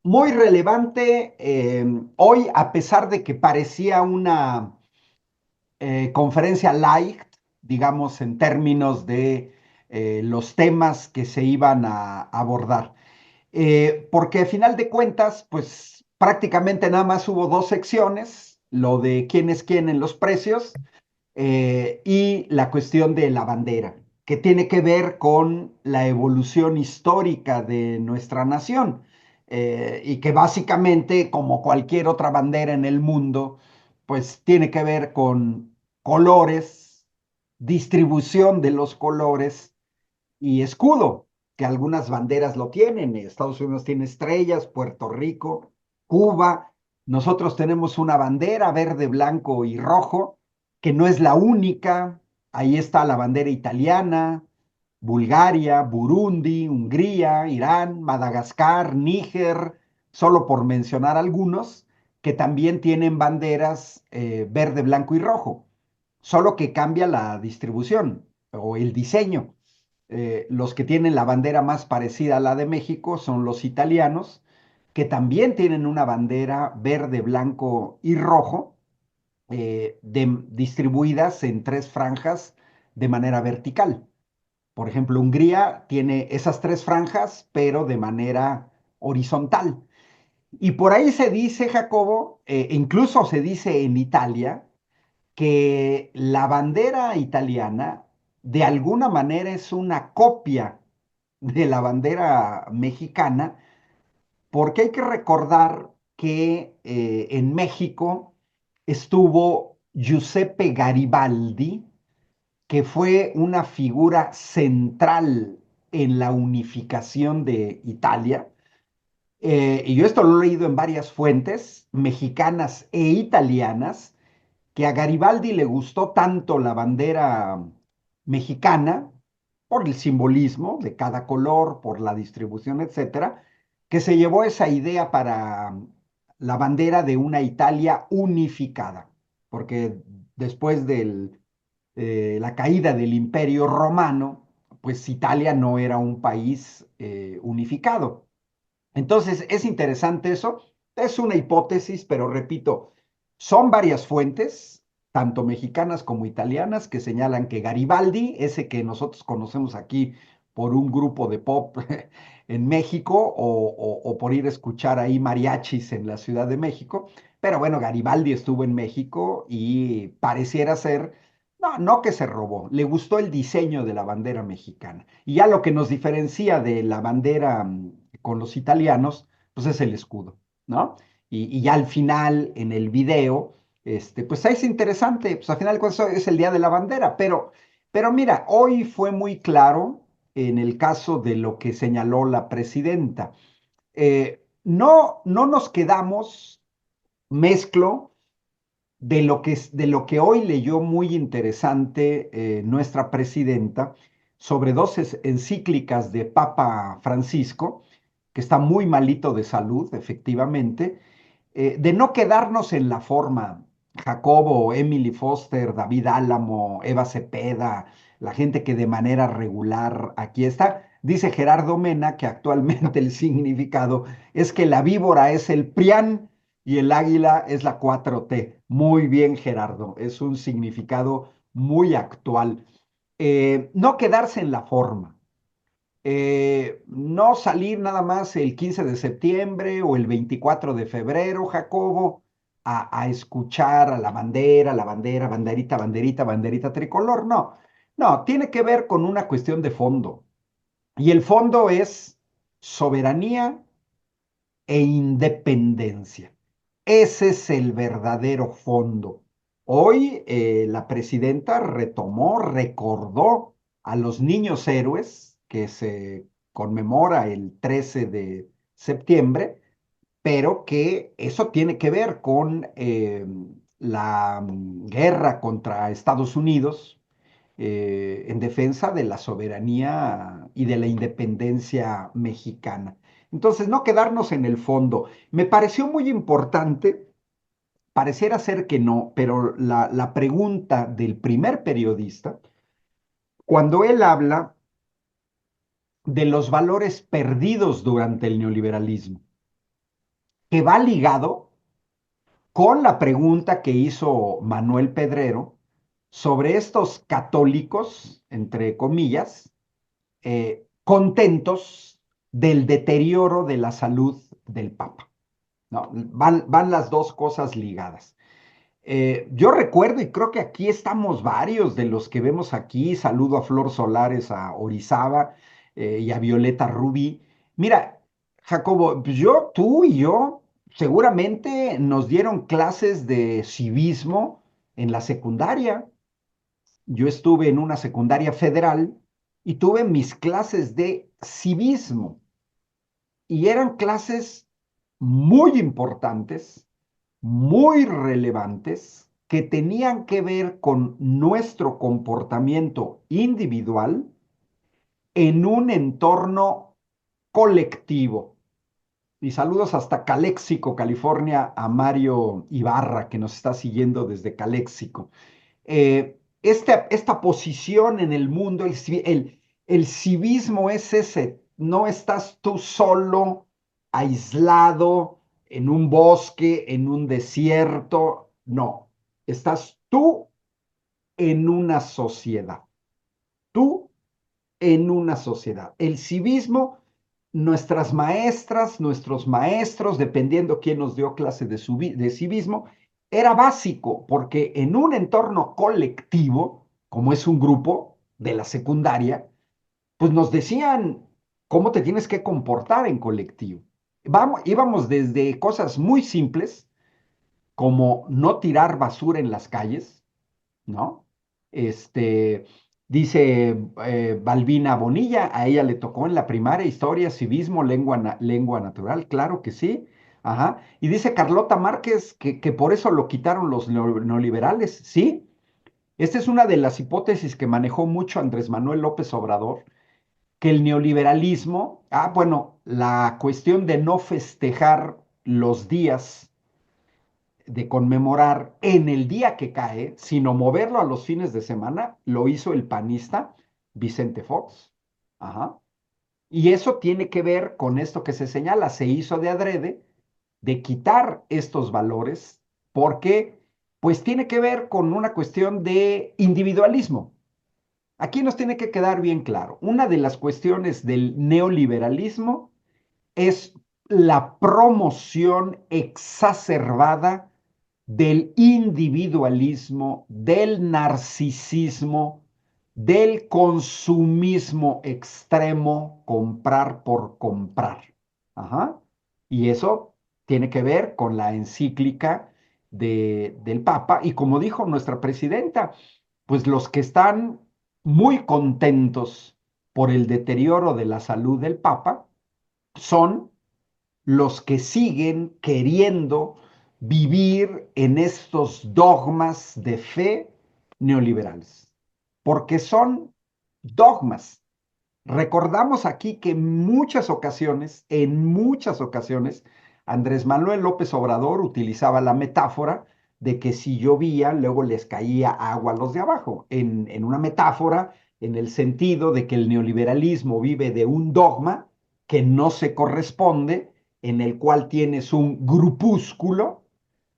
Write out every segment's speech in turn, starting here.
Muy relevante hoy, a pesar de que parecía una conferencia light, digamos, en términos de los temas que se iban a abordar. Porque a final de cuentas, pues prácticamente nada más hubo dos secciones, lo de quién es quién en los precios y la cuestión de la bandera, que tiene que ver con la evolución histórica de nuestra nación y que básicamente, como cualquier otra bandera en el mundo, pues tiene que ver con colores, distribución de los colores y escudo, que algunas banderas lo tienen. Estados Unidos tiene estrellas, Puerto Rico, Cuba. Nosotros tenemos una bandera verde, blanco y rojo, que no es la única. Ahí está la bandera italiana, Bulgaria, Burundi, Hungría, Irán, Madagascar, Níger, solo por mencionar algunos, que también tienen banderas verde, blanco y rojo, solo que cambia la distribución o el diseño. Los que tienen la bandera más parecida a la de México son los italianos, que también tienen una bandera verde, blanco y rojo, distribuidas en tres franjas de manera vertical. Por ejemplo, Hungría tiene esas tres franjas, pero de manera horizontal. Y por ahí se dice, Jacobo, incluso se dice en Italia, que la bandera italiana de alguna manera es una copia de la bandera mexicana, porque hay que recordar que en México estuvo Giuseppe Garibaldi, que fue una figura central en la unificación de Italia. Y yo esto lo he leído en varias fuentes, mexicanas e italianas, que a Garibaldi le gustó tanto la bandera mexicana, por el simbolismo de cada color, por la distribución, etcétera, que se llevó esa idea para la bandera de una Italia unificada, porque después de la caída del Imperio Romano, pues Italia no era un país unificado. Entonces, es interesante eso. Es una hipótesis, pero repito, son varias fuentes, tanto mexicanas como italianas, que señalan que Garibaldi, ese que nosotros conocemos aquí por un grupo de pop en México o por ir a escuchar ahí mariachis en la Ciudad de México, pero bueno, Garibaldi estuvo en México y pareciera ser, no, no que se robó, le gustó el diseño de la bandera mexicana. Y ya lo que nos diferencia de la bandera con los italianos, pues es el escudo, ¿no? Y ya al final, en el video, pues es interesante, pues al final de cuentas es el Día de la Bandera, pero mira, hoy fue muy claro en el caso de lo que señaló la presidenta. No, no nos quedamos, mezclo, de lo que hoy leyó muy interesante nuestra presidenta sobre dos encíclicas de Papa Francisco, que está muy malito de salud, efectivamente, de no quedarnos en la forma. Jacobo, Emily Foster, David Álamo, Eva Cepeda, la gente que de manera regular aquí está. Dice Gerardo Mena que actualmente el significado es que la víbora es el PRIAN y el águila es la 4T. Muy bien, Gerardo, es un significado muy actual. No quedarse en la forma, no salir nada más el 15 de septiembre o el 24 de febrero, Jacobo, a escuchar a la bandera, banderita, banderita, banderita tricolor. No, no, tiene que ver con una cuestión de fondo. Y el fondo es soberanía e independencia. Ese es el verdadero fondo. Hoy la presidenta retomó, recordó a los niños héroes que se conmemora el 13 de septiembre, pero que eso tiene que ver con la guerra contra Estados Unidos en defensa de la soberanía y de la independencia mexicana. Entonces, no quedarnos en el fondo. Me pareció muy importante, pareciera ser que no, pero la pregunta del primer periodista, cuando él habla de los valores perdidos durante el neoliberalismo. que va ligado con la pregunta que hizo Manuel Pedrero sobre estos católicos, entre comillas, contentos del deterioro de la salud del Papa. ¿No? Van las dos cosas ligadas. Yo recuerdo, y creo que aquí estamos varios de los que vemos aquí, saludo a Flor Solares, a Orizaba y a Violeta Rubí. Mira, Jacobo, pues yo, tú y yo, seguramente nos dieron clases de civismo en la secundaria. Yo estuve en una secundaria federal y tuve mis clases de civismo y eran clases muy importantes, muy relevantes, que tenían que ver con nuestro comportamiento individual en un entorno colectivo. Y saludos hasta Calexico, California, a Mario Ibarra, que nos está siguiendo desde Calexico. Esta posición en el mundo, el civismo es ese, no estás tú solo, aislado, en un bosque, en un desierto, no, estás tú en una sociedad, tú en una sociedad. El civismo, nuestras maestras, nuestros maestros, dependiendo quién nos dio clase de civismo, era básico, porque en un entorno colectivo, como es un grupo de la secundaria, pues nos decían cómo te tienes que comportar en colectivo. Íbamos desde cosas muy simples, como no tirar basura en las calles, ¿no? Este, dice Balbina Bonilla, a ella le tocó en la primaria historia, civismo, lengua natural, claro que sí. Ajá. Y dice Carlota Márquez que por eso lo quitaron los neoliberales, sí. Esta es una de las hipótesis que manejó mucho Andrés Manuel López Obrador, que el neoliberalismo, bueno, la cuestión de no festejar los días de conmemorar en el día que cae, sino moverlo a los fines de semana, lo hizo el panista Vicente Fox. Ajá. Y eso tiene que ver con esto que se señala, se hizo de adrede, de quitar estos valores, porque pues tiene que ver con una cuestión de individualismo. Aquí nos tiene que quedar bien claro, una de las cuestiones del neoliberalismo es la promoción exacerbada del individualismo, del narcisismo, del consumismo extremo, comprar por comprar. Ajá. Y eso tiene que ver con la encíclica del Papa. Y como dijo nuestra presidenta, pues los que están muy contentos por el deterioro de la salud del Papa son los que siguen queriendo vivir en estos dogmas de fe neoliberales, porque son dogmas. Recordamos aquí que en muchas ocasiones, Andrés Manuel López Obrador utilizaba la metáfora de que si llovía, luego les caía agua a los de abajo, en una metáfora en el sentido de que el neoliberalismo vive de un dogma que no se corresponde, en el cual tienes un grupúsculo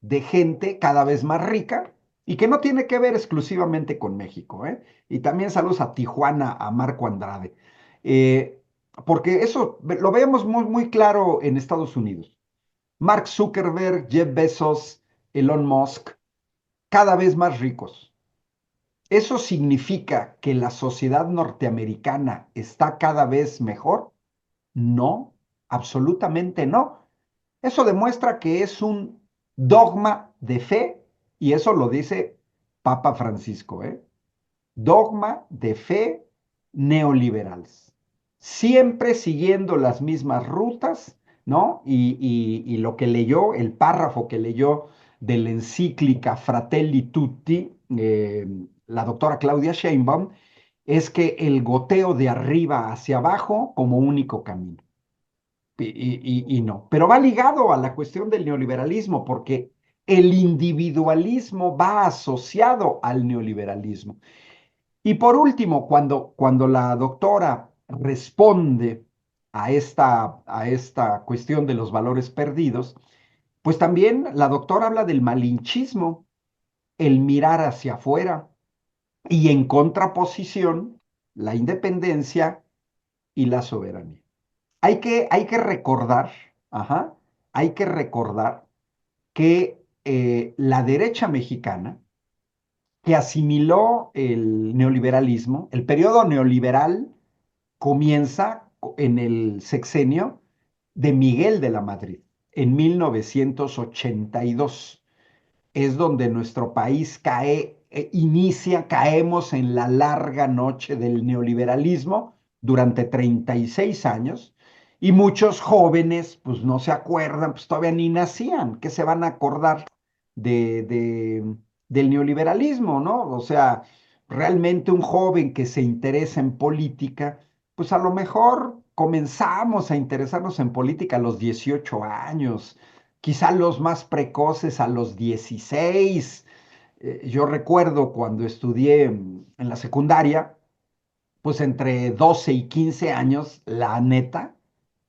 de gente cada vez más rica y que no tiene que ver exclusivamente con México, ¿eh? Y también saludos a Tijuana, a Marco Andrade. Eh, Porque eso lo vemos muy, muy claro en Estados Unidos. Mark Zuckerberg, Jeff Bezos, Elon Musk, cada vez más ricos. ¿Eso significa que la sociedad norteamericana está cada vez mejor? No, absolutamente no. Eso demuestra que es un dogma de fe y eso lo dice Papa Francisco, ¿eh? Dogma de fe neoliberales, siempre siguiendo las mismas rutas, ¿no? Y lo que leyó, el párrafo que leyó de la encíclica Fratelli Tutti, la doctora Claudia Sheinbaum, es que el goteo de arriba hacia abajo como único camino. Y no, pero va ligado a la cuestión del neoliberalismo, porque el individualismo va asociado al neoliberalismo. Y por último, cuando la doctora responde a esta cuestión de los valores perdidos, Pues también la doctora habla del malinchismo, el mirar hacia afuera, y en contraposición, la independencia y la soberanía. Hay que recordar, ajá, hay que recordar que la derecha mexicana, que asimiló el neoliberalismo, el periodo neoliberal comienza en el sexenio de Miguel de la Madrid, en 1982. Es donde nuestro país caemos en la larga noche del neoliberalismo durante 36 años, y muchos jóvenes pues no se acuerdan, pues todavía ni nacían, ¿qué se van a acordar de, de- del neoliberalismo, ¿no? O sea, realmente un joven que se interesa en política, pues a lo mejor comenzamos a interesarnos en política a los 18 años, quizá los más precoces a los 16. Yo recuerdo cuando estudié en la secundaria, pues entre 12 y 15 años, la neta,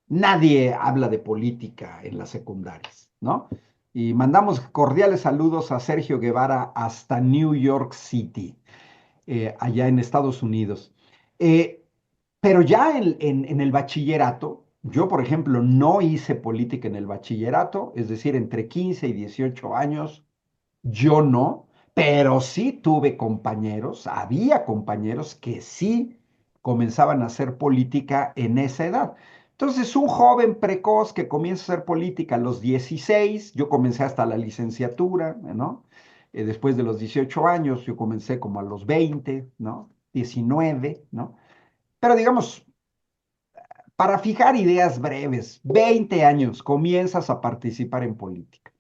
nadie habla de política en las secundarias, ¿no? Y mandamos cordiales saludos a Sergio Guevara hasta New York City, allá en Estados Unidos. Eh, pero ya en el bachillerato, yo, por ejemplo, no hice política en el bachillerato, es decir, entre 15 y 18 años, yo no, pero sí tuve compañeros, había compañeros que sí comenzaban a hacer política en esa edad. Entonces, un joven precoz que comienza a hacer política a los 16, yo comencé hasta la licenciatura, ¿no? Después de los 18 años, yo comencé como a los 20, ¿no? 19, ¿no? Pero digamos, para fijar ideas breves, 20 años comienzas a participar en política.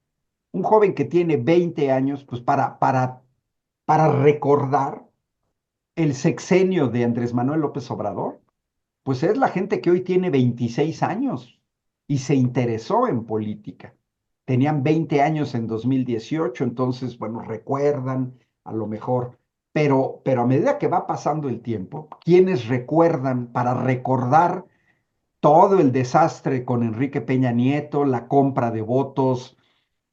Un joven que tiene 20 años, pues para recordar el sexenio de Andrés Manuel López Obrador, pues es la gente que hoy tiene 26 años y se interesó en política. Tenían 20 años en 2018, entonces, bueno, recuerdan a lo mejor, pero a medida que va pasando el tiempo, quienes recuerdan para recordar todo el desastre con Enrique Peña Nieto, la compra de votos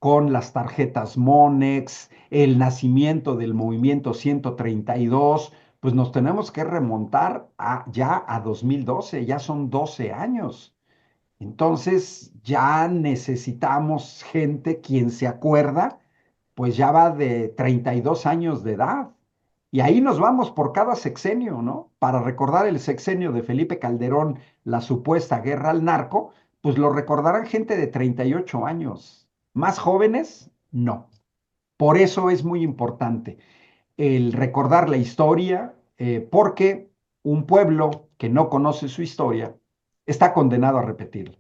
con las tarjetas Monex, el nacimiento del movimiento 132, pues nos tenemos que remontar ya a 2012, ya son 12 años. Entonces ya necesitamos gente quien se acuerda, pues ya va de 32 años de edad. Y ahí nos vamos por cada sexenio, ¿no? Para recordar el sexenio de Felipe Calderón, la supuesta guerra al narco, pues lo recordarán gente de 38 años. Más jóvenes, no. Por eso es muy importante el recordar la historia, porque un pueblo que no conoce su historia está condenado a repetirla.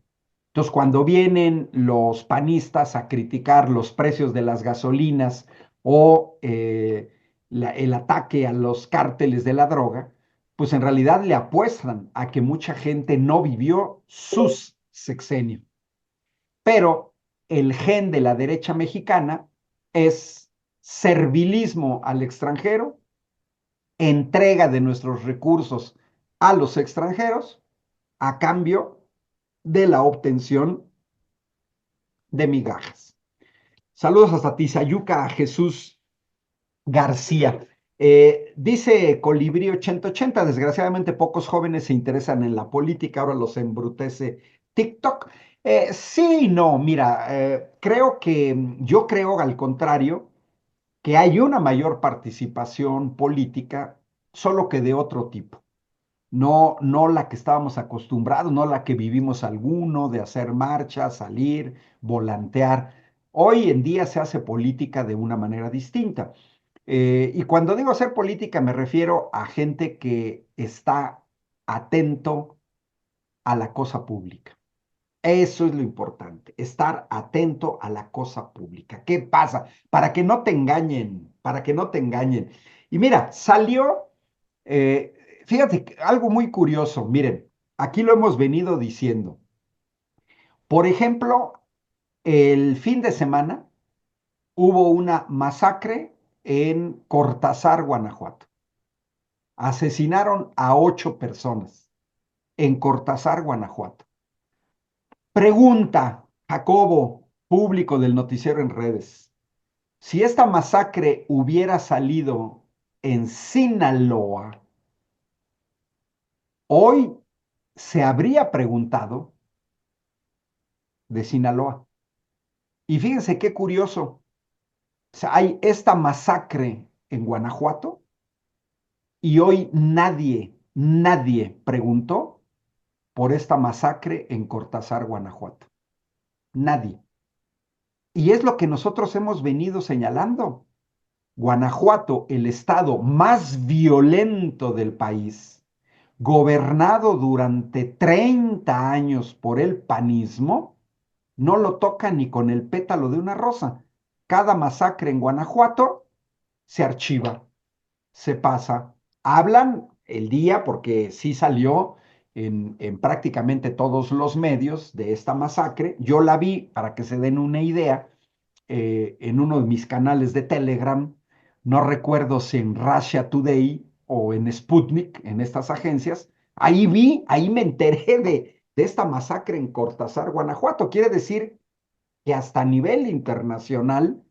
Entonces, cuando vienen los panistas a criticar los precios de las gasolinas o el ataque a los cárteles de la droga, pues en realidad le apuestan a que mucha gente no vivió sus sexenios. Pero el gen de la derecha mexicana es servilismo al extranjero, entrega de nuestros recursos a los extranjeros a cambio de la obtención de migajas. Saludos hasta Tizayuca, a Jesús García. Dice Colibrí 8080, desgraciadamente pocos jóvenes se interesan en la política, ahora los embrutece TikTok. Sí y no, mira, yo creo al contrario que hay una mayor participación política, solo que de otro tipo. No, no la que estábamos acostumbrados, no la que vivimos alguno, de hacer marchas, salir, volantear. Hoy en día se hace política de una manera distinta. Y cuando digo hacer política me refiero a gente que está atento a la cosa pública. Eso es lo importante, estar atento a la cosa pública. ¿Qué pasa? Para que no te engañen, para que no te engañen. Y mira, fíjate, algo muy curioso, miren, aquí lo hemos venido diciendo. Por ejemplo, el fin de semana hubo una masacre en Cortázar, Guanajuato. Asesinaron a 8 personas en Cortázar, Guanajuato. Pregunta, Jacobo. público del noticiero en redes, si esta masacre hubiera salido en Sinaloa, hoy se habría preguntado de Sinaloa. Y fíjense qué curioso, o sea, hay esta masacre en Guanajuato y hoy nadie preguntó por esta masacre en Cortázar, Guanajuato. Nadie. Y es lo que nosotros hemos venido señalando. Guanajuato, el estado más violento del país, gobernado durante 30 años por el panismo, no lo toca ni con el pétalo de una rosa. Cada masacre en Guanajuato se archiva, se pasa. Hablan el día, porque sí salió en prácticamente todos los medios de esta masacre. Yo la vi, para que se den una idea, en uno de mis canales de Telegram, no recuerdo si en Russia Today o en Sputnik, en estas agencias, ahí me enteré de esta masacre en Cortázar, Guanajuato. Quiere decir que hasta a nivel internacional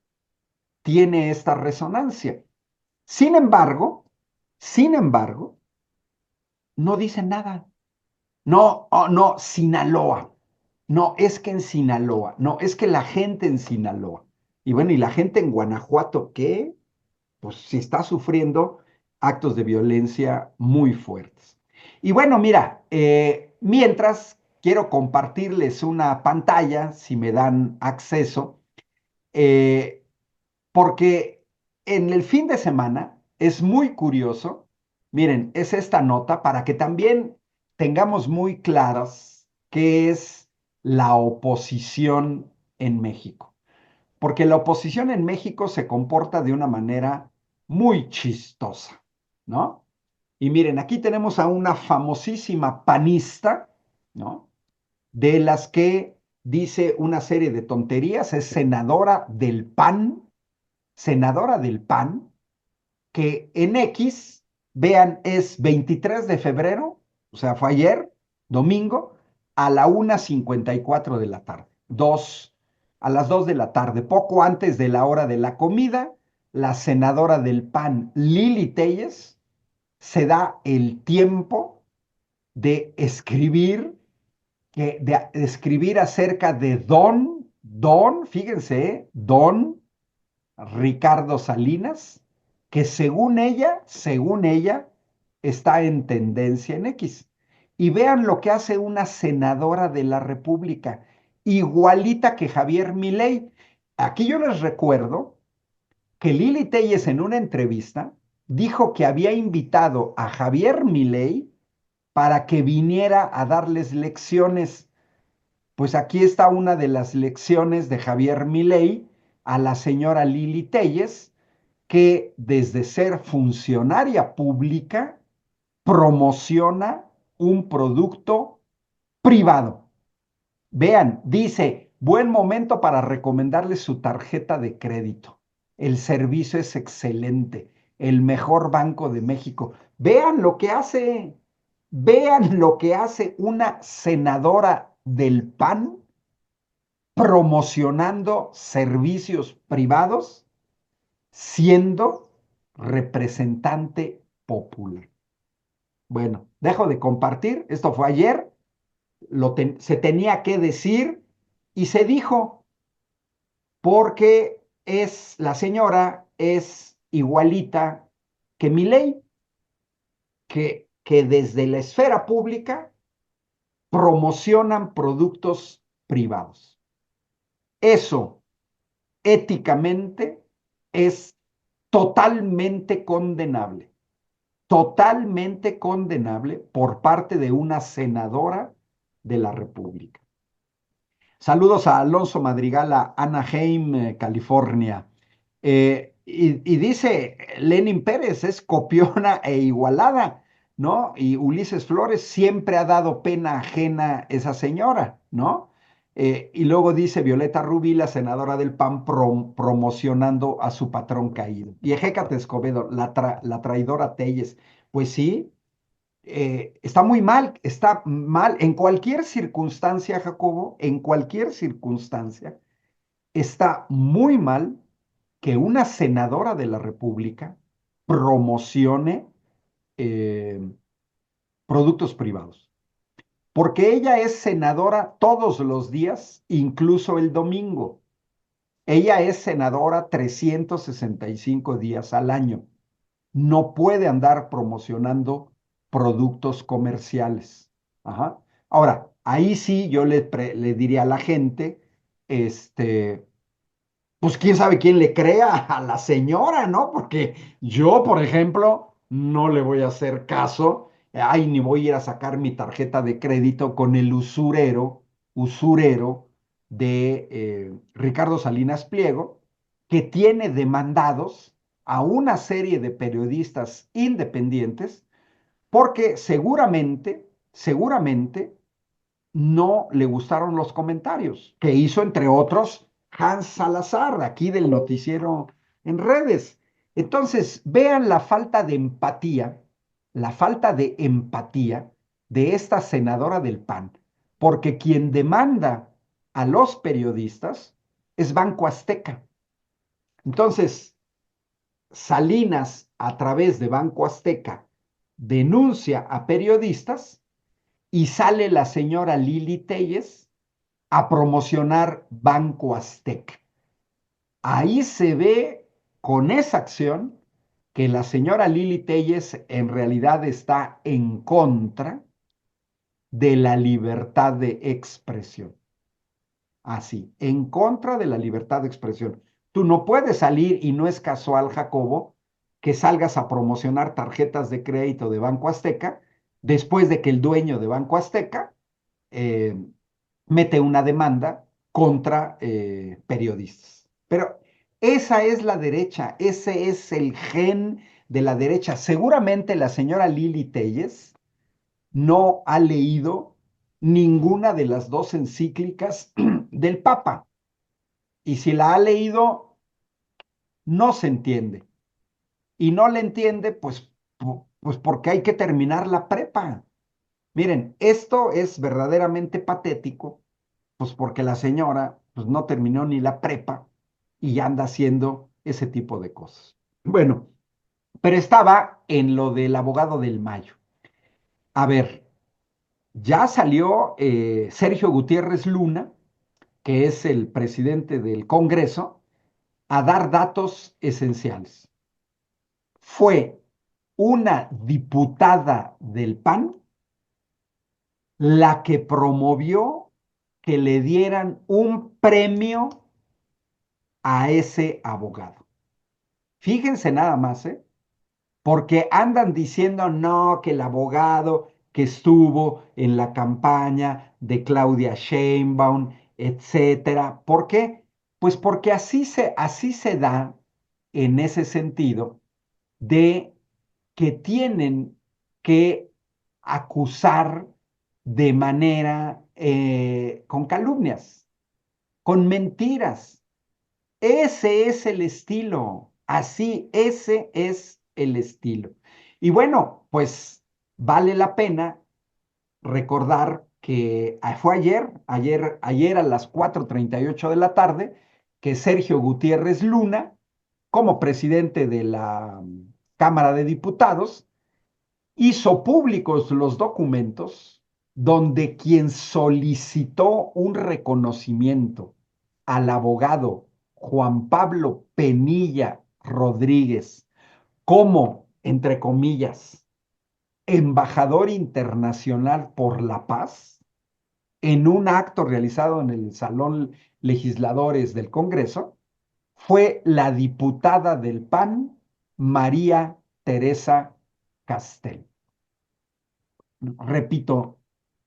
tiene esta resonancia. Sin embargo, sin embargo, no dicen nada. No, oh, no, Sinaloa. No, es que en Sinaloa. No, es que la gente en Sinaloa. Y bueno, ¿y la gente en Guanajuato qué? Pues sí está sufriendo actos de violencia muy fuertes. Y bueno, mira, mientras quiero compartirles una pantalla, si me dan acceso, eh, porque en el fin de semana es muy curioso, miren, es esta nota para que también tengamos muy claras qué es la oposición en México, porque la oposición en México se comporta de una manera muy chistosa, ¿no? Y miren, aquí tenemos a una famosísima panista, ¿no? De las que dice una serie de tonterías, es senadora del PAN, que en X, vean, es 23 de febrero, o sea, fue ayer, domingo, a la 1:54 de la tarde, a las 2 de la tarde, poco antes de la hora de la comida, la senadora del PAN, Lili Telles, se da el tiempo de escribir, de escribir acerca de fíjense, don Ricardo Salinas, que según ella, está en tendencia en X. Y vean lo que hace una senadora de la República, igualita que Javier Milei. Aquí yo les recuerdo que Lili Telles en una entrevista dijo que había invitado a Javier Milei para que viniera a darles lecciones. Pues aquí está una de las lecciones de Javier Milei a la señora Lili Telles, que desde ser funcionaria pública promociona un producto privado. Vean, dice, buen momento para recomendarles su tarjeta de crédito. El servicio es excelente, el mejor banco de México. Vean lo que hace una senadora del PAN promocionando servicios privados siendo representante popular. Bueno, dejo de compartir, esto fue ayer, se tenía que decir y se dijo porque la señora es igualita que Milei, que desde la esfera pública promocionan productos privados. Eso éticamente es totalmente condenable por parte de una senadora de la República. Saludos a Alonso Madrigal, a Anaheim, California. Y dice Lenin Pérez, es copiona e igualada, ¿no? Y Ulises Flores siempre ha dado pena ajena esa señora, ¿no? Y luego dice Violeta Rubí, la senadora del PAN, promocionando a su patrón caído. Y Ejécate Escobedo, la traidora Telles. Pues sí, está mal en cualquier circunstancia, Jacobo, en cualquier circunstancia. está muy mal que una senadora de la República promocione eh, productos privados, porque ella es senadora todos los días, incluso el domingo. Ella es senadora 365 días al año. No puede andar promocionando productos comerciales. Ajá. Ahora, ahí sí yo le diría a la gente, este, pues quién sabe quién le crea a la señora, ¿no? Porque yo, por ejemplo, no le voy a hacer caso, ay, ni voy a ir a sacar mi tarjeta de crédito con el usurero de Ricardo Salinas Pliego, que tiene demandados a una serie de periodistas independientes, porque seguramente no le gustaron los comentarios que hizo, entre otros, Hans Salazar, aquí del noticiero en redes. Entonces, vean la falta de empatía de esta senadora del PAN, porque quien demanda a los periodistas es Banco Azteca. Entonces, Salinas, a través de Banco Azteca, denuncia a periodistas y sale la señora Lili Telles a promocionar Banco Azteca. Ahí se ve con esa acción que la señora Lili Telles en realidad está en contra de la libertad de expresión. Así, en contra de la libertad de expresión. Tú no puedes salir, y no es casual, Jacobo, que salgas a promocionar tarjetas de crédito de Banco Azteca después de que el dueño de Banco Azteca eh, mete una demanda contra periodistas. Pero esa es la derecha, ese es el gen de la derecha. Seguramente la señora Lili Telles no ha leído ninguna de las dos encíclicas del Papa. Y si la ha leído, no se entiende. Y no le entiende, pues porque hay que terminar la prepa. Miren, esto es verdaderamente patético, pues porque la señora pues no terminó ni la prepa y ya anda haciendo ese tipo de cosas. Bueno, pero estaba en lo del abogado del Mayo. A ver, ya salió Sergio Gutiérrez Luna, que es el presidente del Congreso, a dar datos esenciales. Fue una diputada del PAN la que promovió que le dieran un premio a ese abogado. Fíjense nada más, ¿eh? Porque andan diciendo, no, que el abogado que estuvo en la campaña de Claudia Sheinbaum, etcétera. ¿Por qué? Pues porque así se da en ese sentido de que tienen que acusar de manera con calumnias, con mentiras. Ese es el estilo, así, ese es el estilo. Y bueno, pues vale la pena recordar que fue ayer a las 4:38 de la tarde, que Sergio Gutiérrez Luna, como presidente de la Cámara de Diputados, hizo públicos los documentos donde quien solicitó un reconocimiento al abogado Juan Pablo Penilla Rodríguez como, entre comillas, embajador internacional por la paz, en un acto realizado en el Salón Legisladores del Congreso, fue la diputada del PAN, María Teresa Castel. Repito,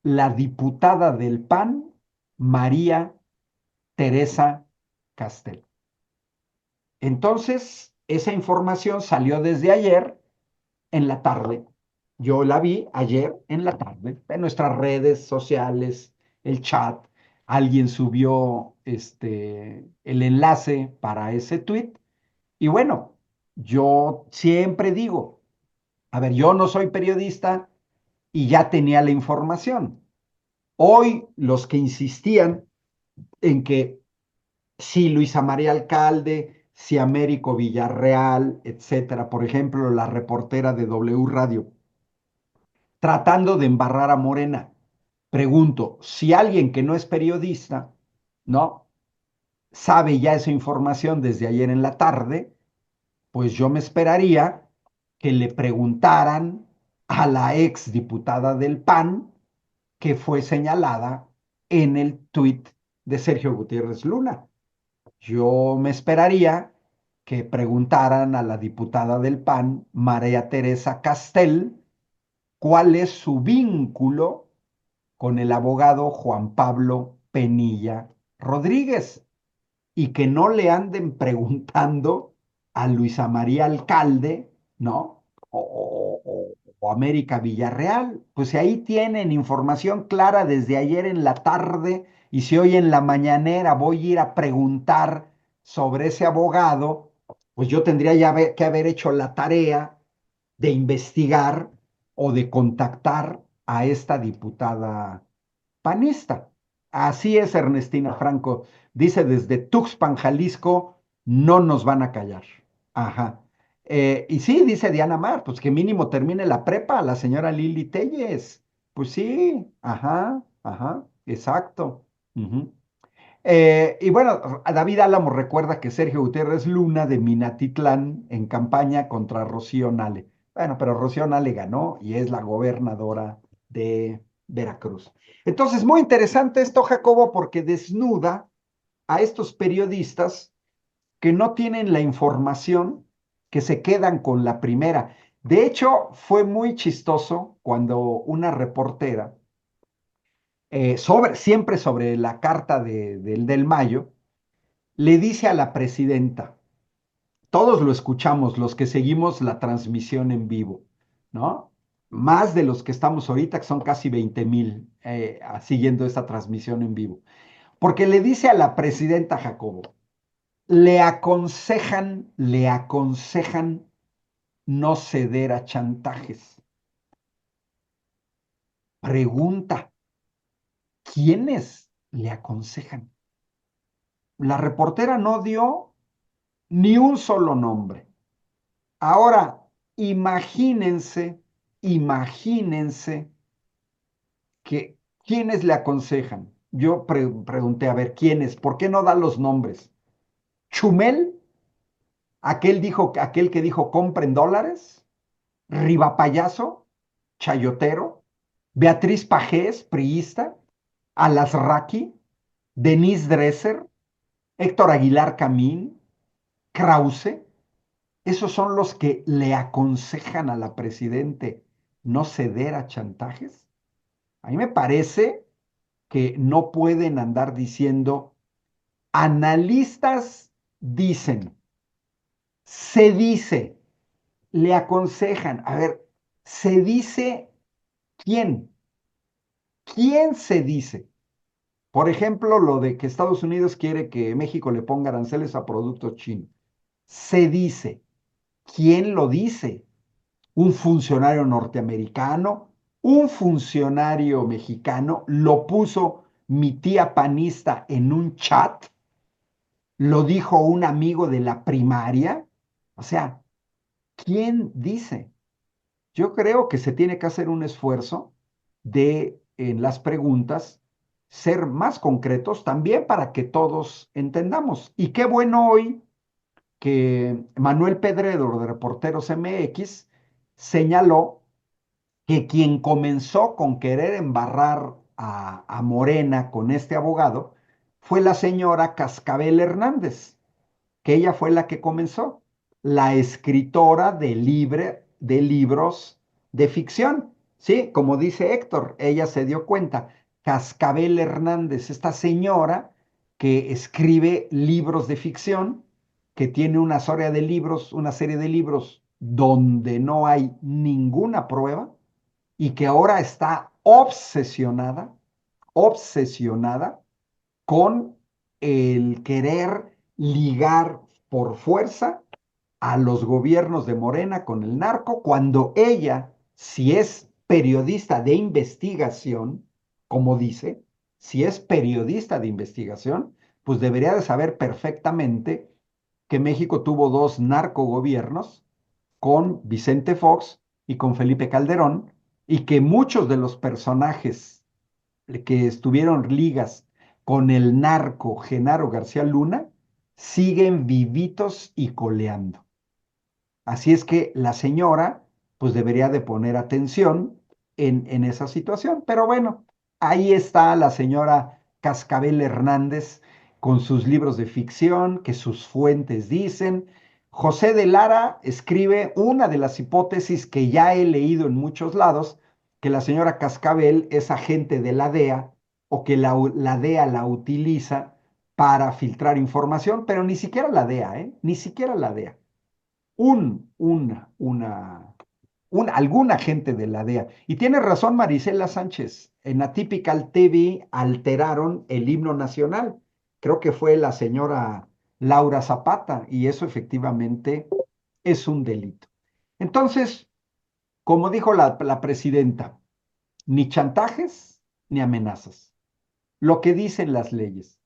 la diputada del PAN, María Teresa Castel. Entonces, esa información salió desde ayer en la tarde. Yo la vi ayer en la tarde en nuestras redes sociales, el chat. Alguien subió el enlace para ese tweet. Y bueno, yo siempre digo, a ver, yo no soy periodista y ya tenía la información. Hoy los que insistían en que si Luisa María Alcalde, si Américo Villarreal, etcétera, por ejemplo, la reportera de W Radio, tratando de embarrar a Morena. Pregunto, si alguien que no es periodista, ¿no? Sabe ya esa información desde ayer en la tarde, pues yo me esperaría que le preguntaran a la ex diputada del PAN que fue señalada en el tuit de Sergio Gutiérrez Luna. Yo me esperaría que preguntaran a la diputada del PAN, María Teresa Castel, cuál es su vínculo con el abogado Juan Pablo Penilla Rodríguez y que no le anden preguntando a Luisa María Alcalde, ¿no? O América Villarreal. Pues si ahí tienen información clara desde ayer en la tarde y si hoy en la mañanera voy a ir a preguntar sobre ese abogado, pues yo tendría ya que haber hecho la tarea de investigar o de contactar a esta diputada panista. Así es, Ernestina Franco. Dice desde Tuxpan, Jalisco, no nos van a callar. Ajá. Y sí, dice Diana Mar, pues que mínimo termine la prepa, la señora Lili Telles. Pues sí, ajá, ajá, exacto. Ujú. Y bueno, David Álamo recuerda que Sergio Gutiérrez Luna de Minatitlán en campaña contra Rocío Nale. Bueno, pero Rocío Nale ganó y es la gobernadora de Veracruz. Entonces, muy interesante esto, Jacobo, porque desnuda a estos periodistas que no tienen la información, que se quedan con la primera. De hecho, fue muy chistoso cuando una reportera, siempre sobre la carta del Mayo, le dice a la presidenta, todos lo escuchamos, los que seguimos la transmisión en vivo, ¿no? Más de los que estamos ahorita, que son casi 20,000 siguiendo esta transmisión en vivo. Porque le dice a la presidenta Jacobo, le aconsejan no ceder a chantajes. Pregunta, ¿quiénes le aconsejan? La reportera no dio ni un solo nombre. Ahora, imagínense que quiénes le aconsejan. Yo pregunté, a ver, ¿quiénes? ¿Por qué no da los nombres? Chumel, aquel que dijo compren dólares, Riva Payaso, Chayotero, Beatriz Pajés, priista, Alasraqui, Denise Dresser, Héctor Aguilar Camín, Krause. Esos son los que le aconsejan a la presidente no ceder a chantajes. A mí me parece que no pueden andar diciendo, analistas dicen, se dice, le aconsejan. A ver, ¿se dice quién? ¿Quién se dice? Por ejemplo, lo de que Estados Unidos quiere que México le ponga aranceles a productos chinos. Se dice. ¿Quién lo dice? Un funcionario norteamericano, un funcionario mexicano, lo puso mi tía panista en un chat, lo dijo un amigo de la primaria. O sea, ¿quién dice? Yo creo que se tiene que hacer un esfuerzo de, en las preguntas, ser más concretos también para que todos entendamos. Y qué bueno hoy que Manuel Pedrero de Reporteros MX señaló que quien comenzó con querer embarrar a Morena con este abogado fue la señora Cascabel Hernández, que ella fue la que comenzó, la escritora de libros de ficción. Sí, como dice Héctor, ella se dio cuenta. Cascabel Hernández, esta señora que escribe libros de ficción, que tiene una serie de libros donde no hay ninguna prueba y que ahora está obsesionada con el querer ligar por fuerza a los gobiernos de Morena con el narco, cuando ella, si es periodista de investigación, como dice, si es periodista de investigación, pues debería de saber perfectamente que México tuvo dos narcogobiernos con Vicente Fox y con Felipe Calderón, y que muchos de los personajes que estuvieron ligas con el narco Genaro García Luna siguen vivitos y coleando. Así es que la señora, pues debería de poner atención en esa situación. Pero bueno, ahí está la señora Cascabel Hernández con sus libros de ficción, que sus fuentes dicen. José de Lara escribe una de las hipótesis que ya he leído en muchos lados, que la señora Cascabel es agente de la DEA o que la DEA la utiliza para filtrar información, pero ni siquiera la DEA, ¿eh? Ni siquiera la DEA un, algún agente de la DEA. Y tiene razón Marisela Sánchez, en Atypical TV alteraron el himno nacional. Creo que fue la señora Laura Zapata, y eso efectivamente es un delito. Entonces, como dijo la presidenta, ni chantajes ni amenazas. Lo que dicen las leyes.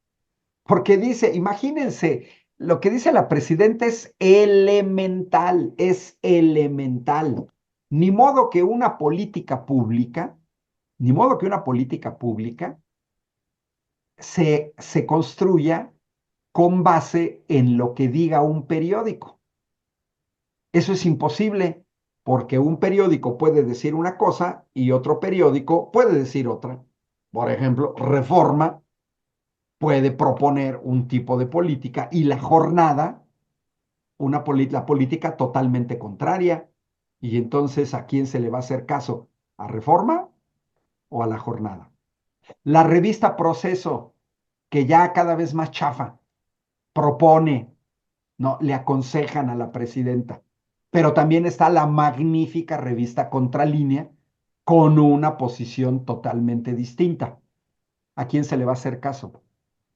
Porque dice, imagínense, lo que dice la presidenta es elemental, es elemental. Ni modo que una política pública, ni modo que una política pública se construya con base en lo que diga un periódico. Eso es imposible, porque un periódico puede decir una cosa y otro periódico puede decir otra. Por ejemplo, Reforma puede proponer un tipo de política y la jornada la política totalmente contraria. Y entonces, ¿a quién se le va a hacer caso? ¿A Reforma o a la jornada? La revista Proceso, que ya cada vez más chafa, propone, ¿no? Le aconsejan a la presidenta. Pero también está la magnífica revista Contralínea, con una posición totalmente distinta. ¿A quién se le va a hacer caso?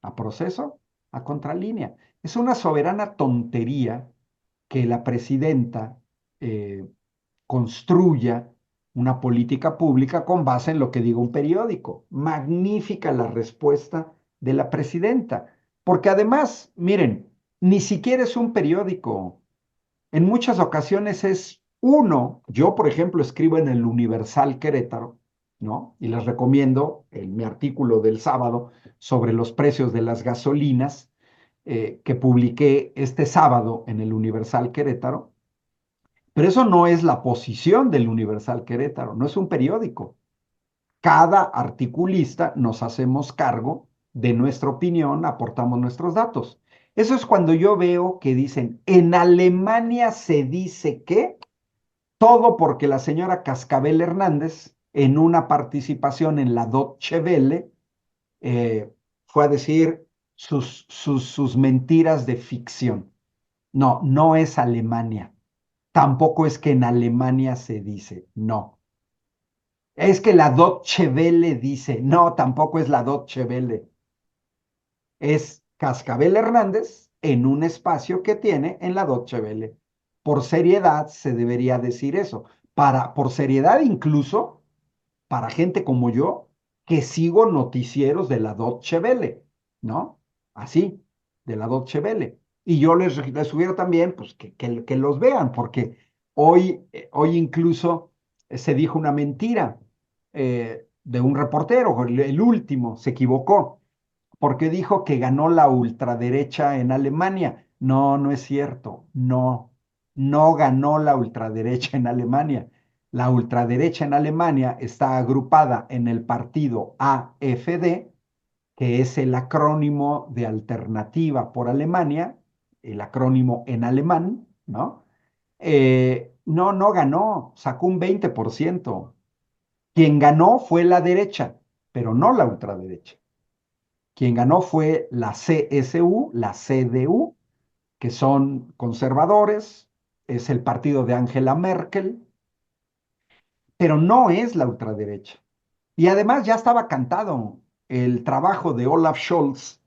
¿A Proceso? ¿A Contralínea? Es una soberana tontería que la presidenta eh, construya una política pública con base en lo que diga un periódico. Magnífica la respuesta de la presidenta, porque además, miren, ni siquiera es un periódico. En muchas ocasiones es uno. Yo, por ejemplo, escribo en el Universal Querétaro, ¿no? Y les recomiendo mi artículo del sábado sobre los precios de las gasolinas, que publiqué este sábado en el Universal Querétaro. Pero eso no es la posición del Universal Querétaro, no es un periódico. Cada articulista nos hacemos cargo de nuestra opinión, aportamos nuestros datos. Eso es cuando yo veo que dicen, en Alemania se dice que, todo porque la señora Cascabel Hernández, en una participación en la Deutsche Welle, eh, fue a decir sus mentiras de ficción. No, no es Alemania. Tampoco es que en Alemania se dice, no. Es que la Deutsche Welle dice, no, tampoco es la Deutsche Welle. Es Cascabel Hernández en un espacio que tiene en la Deutsche Welle. Por seriedad se debería decir eso. Por seriedad incluso para gente como yo, que sigo noticieros de la Deutsche Welle, ¿no? Así, de la Deutsche Welle. Y yo les sugiero también, pues, que los vean, porque hoy incluso se dijo una mentira de un reportero, el último, se equivocó, porque dijo que ganó la ultraderecha en Alemania. No, no es cierto. No, no ganó la ultraderecha en Alemania. La ultraderecha en Alemania está agrupada en el partido AfD, que es el acrónimo de Alternativa por Alemania, el acrónimo en alemán, ¿no? No, no ganó, sacó un 20%. Quien ganó fue la derecha, pero no la ultraderecha. Quien ganó fue la CSU, la CDU, que son conservadores, es el partido de Angela Merkel, pero no es la ultraderecha. Y además ya estaba cantado el trabajo de Olaf Scholz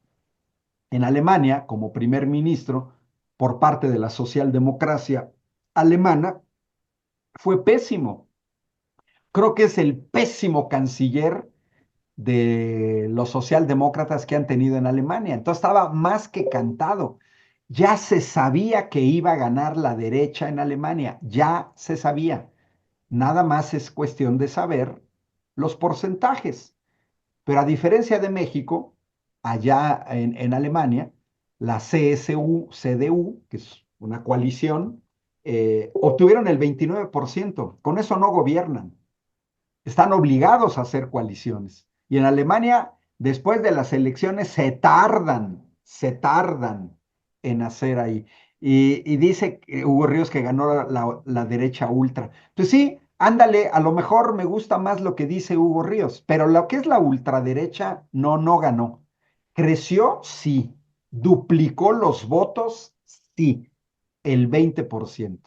en Alemania como primer ministro por parte de la socialdemocracia alemana, fue pésimo. Creo que es el pésimo canciller de los socialdemócratas que han tenido en Alemania. Entonces estaba más que cantado. Ya se sabía que iba a ganar la derecha en Alemania, ya se sabía. Nada más es cuestión de saber los porcentajes. Pero a diferencia de México, allá en Alemania, la CSU, CDU, que es una coalición, obtuvieron el 29%. Con eso no gobiernan. Están obligados a hacer coaliciones. Y en Alemania, después de las elecciones, se tardan en hacer ahí. Y dice Hugo Ríos que ganó la derecha ultra. Pues sí, ándale, a lo mejor me gusta más lo que dice Hugo Ríos, pero lo que es la ultraderecha, no, no ganó. Creció, sí. Duplicó los votos, sí, el 20%.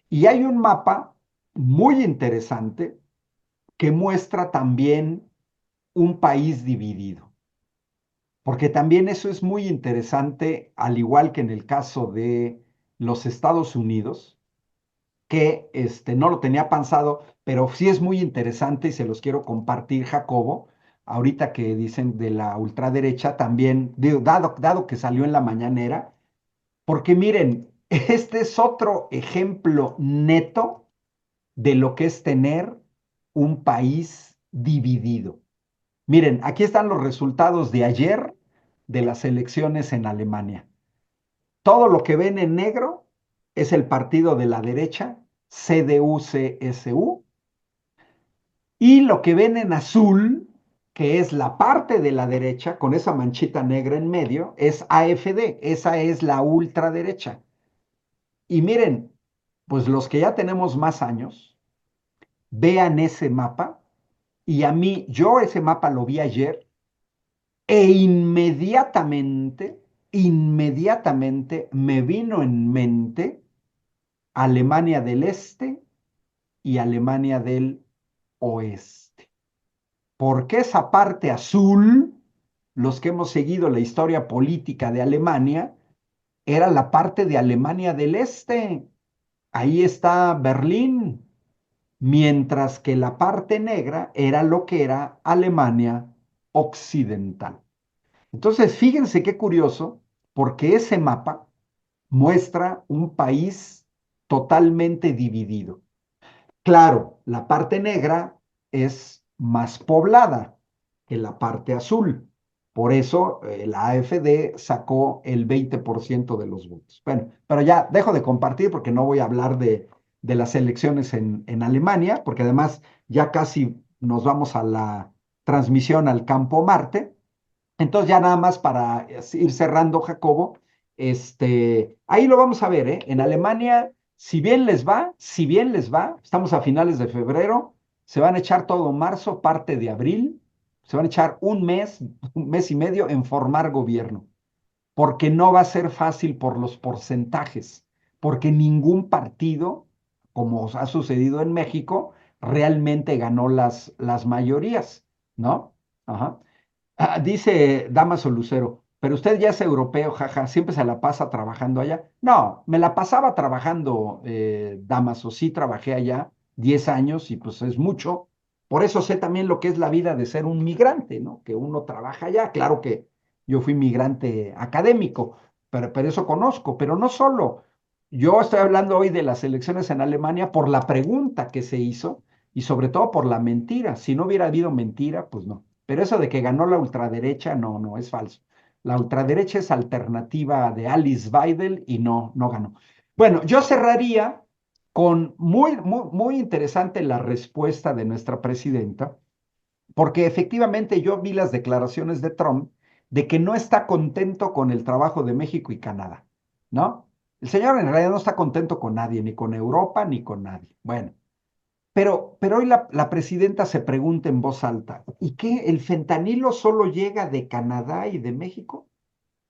Y hay un mapa muy interesante que muestra también un país dividido, porque también eso es muy interesante, al igual que en el caso de los Estados Unidos, que no lo tenía pensado, pero sí es muy interesante y se los quiero compartir, Jacobo, ahorita que dicen de la ultraderecha, también, dado que salió en la mañanera, porque miren, este es otro ejemplo neto de lo que es tener un país dividido. Miren, aquí están los resultados de ayer de las elecciones en Alemania. Todo lo que ven en negro es el partido de la derecha, CDU-CSU, y lo que ven en azul, que es la parte de la derecha, con esa manchita negra en medio, es AfD, esa es la ultraderecha. Y miren, pues los que ya tenemos más años, vean ese mapa, y a mí, yo ese mapa lo vi ayer, e inmediatamente me vino en mente Alemania del Este y Alemania del Oeste. Porque esa parte azul, los que hemos seguido la historia política de Alemania, era la parte de Alemania del Este. Ahí está Berlín, mientras que la parte negra era lo que era Alemania Occidental. Entonces, fíjense qué curioso, porque ese mapa muestra un país totalmente dividido. Claro, la parte negra es más poblada que la parte azul. Por eso la AfD sacó el 20% de los votos. Bueno, pero ya dejo de compartir porque no voy a hablar de las elecciones en Alemania, porque además ya casi nos vamos a la transmisión al campo Marte. Entonces, ya nada más para ir cerrando, Jacobo, ahí lo vamos a ver, ¿eh? En Alemania, si bien les va, estamos a finales de febrero, se van a echar todo marzo, parte de abril, se van a echar un mes y medio en formar gobierno, porque no va a ser fácil por los porcentajes, porque ningún partido, como ha sucedido en México, realmente ganó las mayorías, ¿no? Ajá. Dice Damaso Lucero, pero usted ya es europeo, jaja, siempre se la pasa trabajando allá. No, me la pasaba trabajando, Damaso, sí trabajé allá 10 años y pues es mucho. Por eso sé también lo que es la vida de ser un migrante, ¿no? Que uno trabaja allá. Claro que yo fui migrante académico, pero eso conozco, pero no solo. Yo estoy hablando hoy de las elecciones en Alemania por la pregunta que se hizo y sobre todo por la mentira. Si no hubiera habido mentira, pues no. Pero eso de que ganó la ultraderecha, no, no, es falso. La ultraderecha es alternativa de Alice Weidel y no, no ganó. Bueno, yo cerraría con muy, muy, muy interesante la respuesta de nuestra presidenta, porque efectivamente yo vi las declaraciones de Trump de que no está contento con el trabajo de México y Canadá, ¿no? El señor en realidad no está contento con nadie, ni con Europa, ni con nadie. Bueno, pero hoy la presidenta se pregunta en voz alta, ¿y qué? ¿El fentanilo solo llega de Canadá y de México?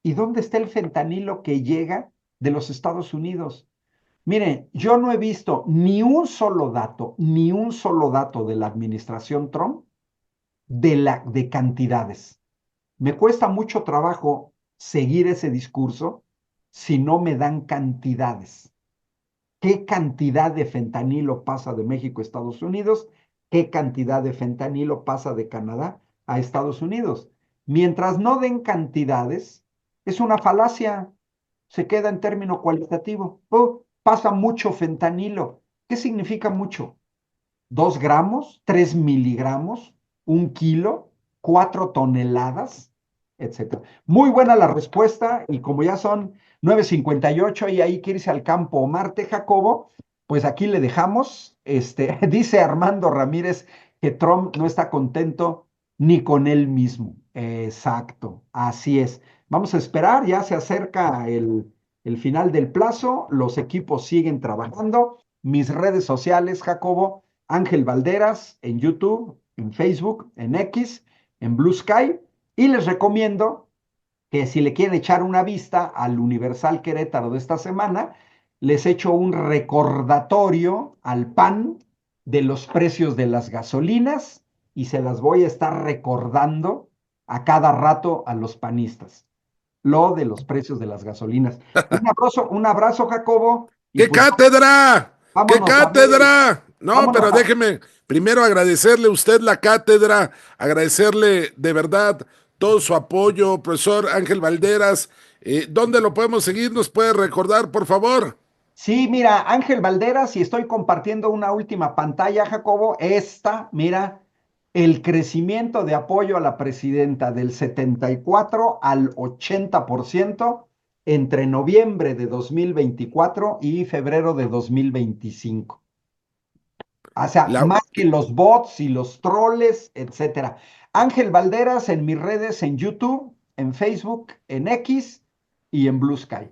¿Y dónde está el fentanilo que llega de los Estados Unidos? Miren, yo no he visto ni un solo dato de la administración Trump de cantidades. Me cuesta mucho trabajo seguir ese discurso si no me dan cantidades. ¿Qué cantidad de fentanilo pasa de México a Estados Unidos? ¿Qué cantidad de fentanilo pasa de Canadá a Estados Unidos. Mientras no den cantidades, es una falacia, se queda en término cualitativo. Oh, pasa mucho fentanilo. ¿Qué significa mucho? 2 gramos, 3 miligramos, 1 kilo, 4 toneladas, etcétera. Muy buena la respuesta, y como ya son 9:58 y ahí quiere irse al campo o Marte, Jacobo, pues aquí le dejamos. Dice Armando Ramírez que Trump no está contento ni con él mismo. Exacto, así es. Vamos a esperar, ya se acerca el final del plazo, los equipos siguen trabajando. Mis redes sociales, Jacobo, Ángel Valderas, en YouTube, en Facebook, en X, en Blue Sky, y les recomiendo que si le quieren echar una vista al Universal Querétaro de esta semana, les echo un recordatorio al PAN de los precios de las gasolinas, y se las voy a estar recordando a cada rato a los panistas, lo de los precios de las gasolinas. Un abrazo, Jacobo, y ¡Qué pues cátedra! ¡Qué vámonos a ver, cátedra! No, vámonos pero a... déjeme primero agradecerle a usted la cátedra, agradecerle de verdad todo su apoyo, profesor Ángel Valderas. ¿Dónde lo podemos seguir? ¿Nos puede recordar, por favor? Sí, mira, Ángel Valderas, y estoy compartiendo una última pantalla, Jacobo. Mira, el crecimiento de apoyo a la presidenta del 74 al 80% entre noviembre de 2024 y febrero de 2025. O sea, La, más que los bots y los troles, etcétera. Ángel Valderas en mis redes, en YouTube, en Facebook, en X y en Blue Sky.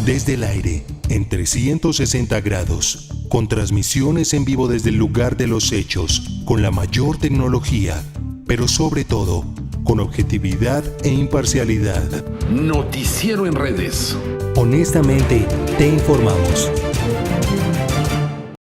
Desde el aire, en 360 grados, con transmisiones en vivo desde el lugar de los hechos, con la mayor tecnología, pero sobre todo, con objetividad e imparcialidad. Noticiero en redes. Honestamente, te informamos.